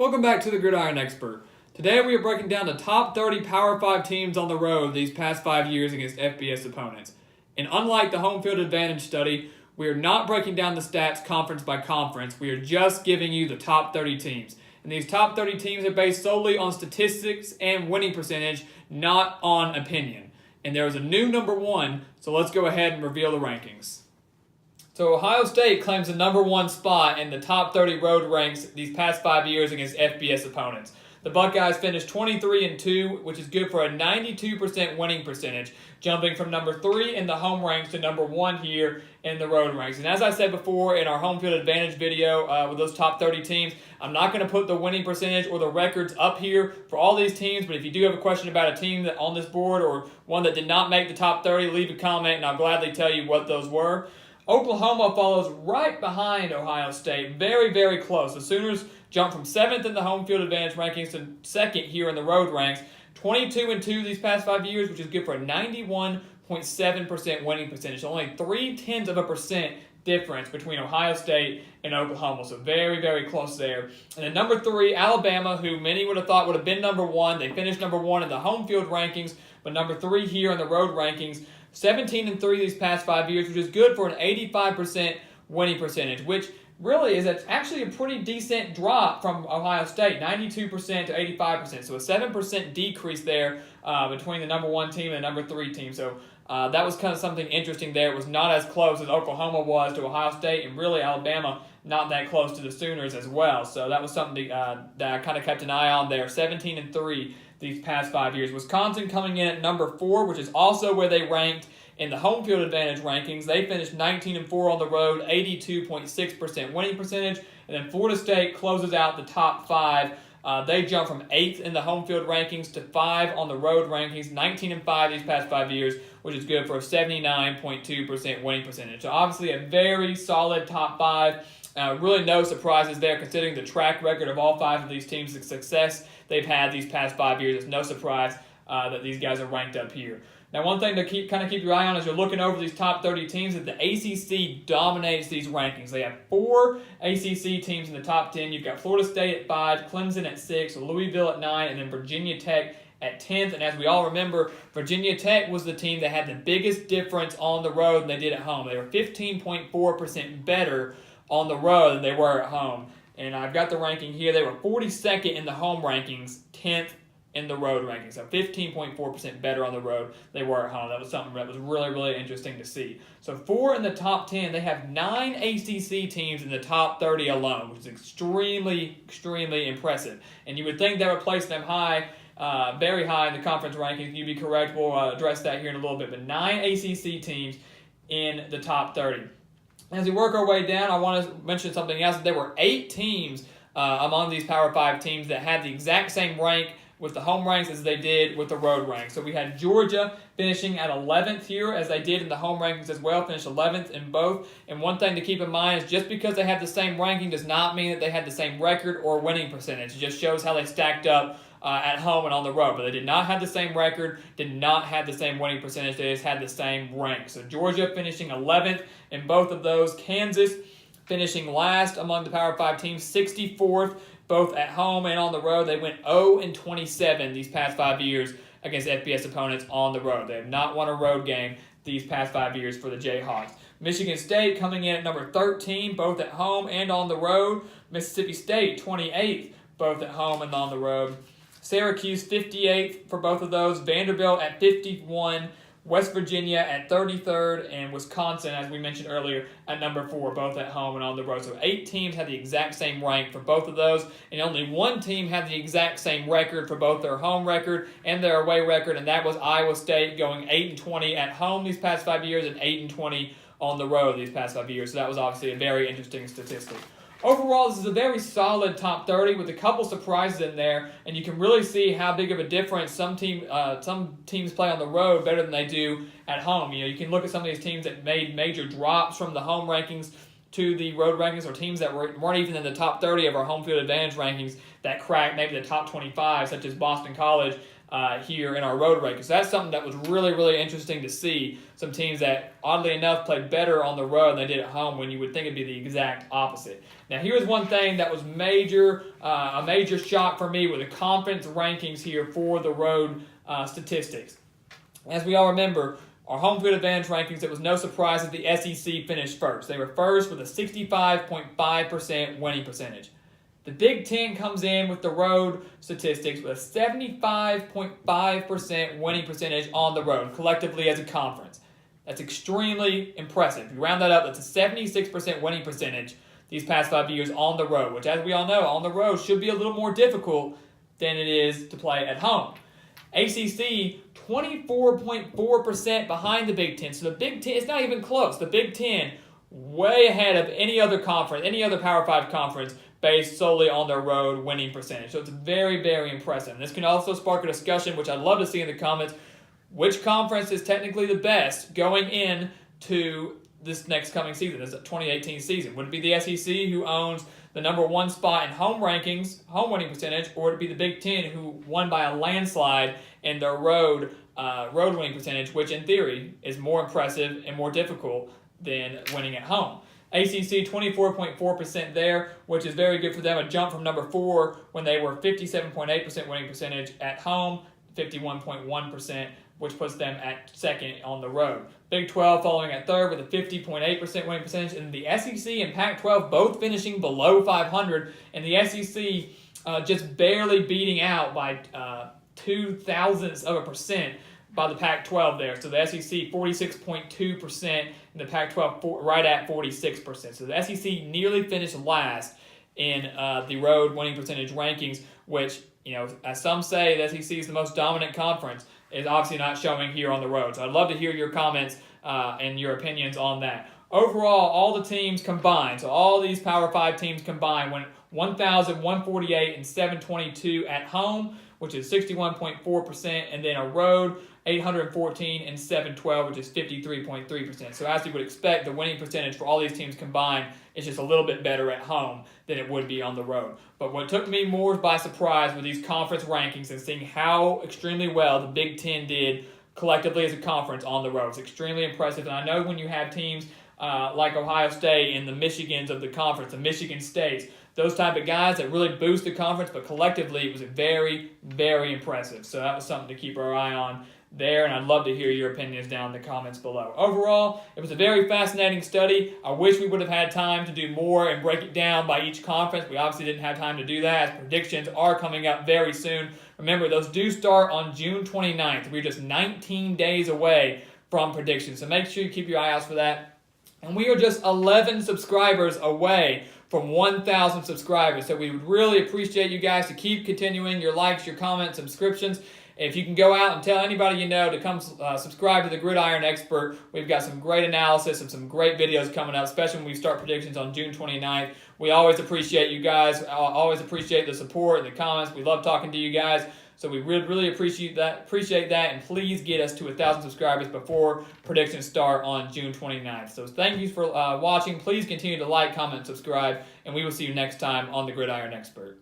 Welcome back to the Gridiron Expert. Today we are breaking down the top 30 Power 5 teams on the road these past 5 years against FBS opponents. And unlike the home field advantage study, we are not breaking down the stats conference by conference. We are just giving you the top 30 teams. And these top 30 teams are based solely on statistics and winning percentage, not on opinion. And there is a new number one, so let's go ahead and reveal the rankings. So Ohio State claims the number one spot in the top 30 road ranks these past 5 years against FBS opponents. The Buckeyes finished 23-2, which is good for a 92% winning percentage, jumping from number 3 in the home ranks to number 1 here in the road ranks. And as I said before in our home field advantage video with those top 30 teams, I'm not going to put the winning percentage or the records up here for all these teams, but if you do have a question about a team that on this board or one that did not make the top 30, leave a comment and I'll gladly tell you what those were. Oklahoma follows right behind Ohio State, very, very close. The Sooners jumped from 7th in the home field advantage rankings to 2nd here in the road ranks. 22-2 these past 5 years, which is good for a 91.7% winning percentage. Only 0.3% difference between Ohio State and Oklahoma. So very, very close there. And then number 3, Alabama, who many would have thought would have been number 1. They finished number 1 in the home field rankings, but number 3 here in the road rankings. 17-3 these past 5 years, which is good for an 85% winning percentage, which really is actually a pretty decent drop from Ohio State, 92% to 85%. So a 7% decrease there between the number 1 team and the number 3 team. So that was kind of something interesting there. It was not as close as Oklahoma was to Ohio State, and really Alabama not that close to the Sooners as well. So that was something that I kind of kept an eye on there. 17-3 these past 5 years. Wisconsin coming in at number 4, which is also where they ranked in the home field advantage rankings. They finished 19-4 on the road, 82.6% winning percentage. And then Florida State closes out the top 5. They jumped from 8th in the home field rankings to 5 on the road rankings, 19-5 these past 5 years, which is good for a 79.2% winning percentage. So obviously a very solid top 5. Really no surprises there considering the track record of all 5 of these teams, the success they've had these past 5 years. It's no surprise that these guys are ranked up here. Now, one thing to keep your eye on as you're looking over these top 30 teams is the ACC dominates these rankings. They have 4 ACC teams in the top 10. You've got Florida State at 5, Clemson at 6, Louisville at 9, and then Virginia Tech at 10th. And as we all remember, Virginia Tech was the team that had the biggest difference on the road than they did at home. They were 15.4% better on the road than they were at home. And I've got the ranking here. They were 42nd in the home rankings, 10th in the road rankings. So 15.4% better on the road they were at home. That was something that was really, really interesting to see. So 4 in the top 10. They have 9 ACC teams in the top 30 alone, which is extremely, extremely impressive. And you would think that would place them high, very high in the conference rankings. You'd be correct. We'll address that here in a little bit. But 9 ACC teams in the top 30. As we work our way down, I want to mention something else. There were 8 teams among these Power 5 teams that had the exact same rank with the home ranks as they did with the road ranks. So we had Georgia finishing at 11th here, as they did in the home rankings as well, finished 11th in both. And one thing to keep in mind is just because they have the same ranking does not mean that they had the same record or winning percentage. It just shows how they stacked up at home and on the road. But they did not have the same record, did not have the same winning percentage, they just had the same rank. So Georgia finishing 11th in both of those. Kansas finishing last among the Power 5 teams, 64th, both at home and on the road. They went 0-27 these past 5 years against FBS opponents on the road. They have not won a road game these past 5 years for the Jayhawks. Michigan State coming in at number 13, both at home and on the road. Mississippi State, 28th, both at home and on the road. Syracuse, 58th for both of those. Vanderbilt at 51. West Virginia at 33rd, and Wisconsin, as we mentioned earlier, at number 4, both at home and on the road. So 8 teams had the exact same rank for both of those, and only 1 team had the exact same record for both their home record and their away record, and that was Iowa State, going 8-20 at home these past 5 years and 8-20 on the road these past 5 years. So that was obviously a very interesting statistic. Overall, this is a very solid top 30 with a couple surprises in there, and you can really see how big of a difference some teams play on the road better than they do at home. You can look at some of these teams that made major drops from the home rankings to the road rankings, or teams that weren't even in the top 30 of our home field advantage rankings that cracked maybe the top 25, such as Boston College. here in our road rankings. So that's something that was really, really interesting to see. Some teams that, oddly enough, played better on the road than they did at home when you would think it'd be the exact opposite. Now, here's one thing that was a major shock for me with the conference rankings here for the road statistics. As we all remember, our home field advantage rankings, it was no surprise that the SEC finished first. They were first with a 65.5% winning percentage. The Big Ten comes in with the road statistics with a 75.5% winning percentage on the road, collectively as a conference. That's extremely impressive. If you round that up, that's a 76% winning percentage these past 5 years on the road, which, as we all know, on the road should be a little more difficult than it is to play at home. ACC, 24.4% behind the Big Ten. So the Big Ten, it's not even close. The Big Ten, way ahead of any other conference, any other Power 5 conference, based solely on their road winning percentage. So it's very, very impressive. And this can also spark a discussion, which I'd love to see in the comments. Which conference is technically the best going into this next coming season, this 2018 season? Would it be the SEC, who owns the number 1 spot in home rankings, home winning percentage, or would it be the Big Ten, who won by a landslide in their road winning percentage, which in theory is more impressive and more difficult than winning at home? ACC, 24.4% there, which is very good for them. A jump from number 4 when they were 57.8% winning percentage at home, 51.1%, which puts them at second on the road. Big 12 following at third with a 50.8% winning percentage, and the SEC and Pac-12 both finishing below 500, and the SEC just barely beating out by 0.02% by the Pac-12 there. So the SEC 46.2% and the Pac-12 right at 46%. So the SEC nearly finished last in the road winning percentage rankings, which, as some say, the SEC is the most dominant conference, is obviously not showing here on the road. So I'd love to hear your comments and your opinions on that. Overall, all the teams combined, so all these Power 5 teams combined, went 1,148 and 722 at home, which is 61.4%, and then a road 814 and 712, which is 53.3%. So as you would expect, the winning percentage for all these teams combined is just a little bit better at home than it would be on the road. But what took me more by surprise with these conference rankings and seeing how extremely well the Big Ten did collectively as a conference on the road. It's extremely impressive. And I know when you have teams like Ohio State and the Michigans of the conference, the Michigan States, those type of guys that really boost the conference, but collectively it was very, very impressive. So that was something to keep our eye on there, and I'd love to hear your opinions down in the comments below. Overall, it was a very fascinating study. I wish we would have had time to do more and break it down by each conference. We obviously didn't have time to do that, as predictions are coming up very soon. Remember, those do start on June 29th. We're just 19 days away from predictions, so make sure you keep your eye out for that. And we are just 11 subscribers away from 1,000 subscribers, so we would really appreciate you guys to keep continuing your likes, your comments, subscriptions. If you can go out and tell anybody you know to come subscribe to the Gridiron Expert. We've got some great analysis and some great videos coming up, especially when we start predictions on June 29th. We always appreciate you guys. I always appreciate the support and the comments. We love talking to you guys. So we really appreciate that. And please get us to 1,000 subscribers before predictions start on June 29th. So thank you for watching. Please continue to like, comment, and subscribe. And we will see you next time on the Gridiron Expert.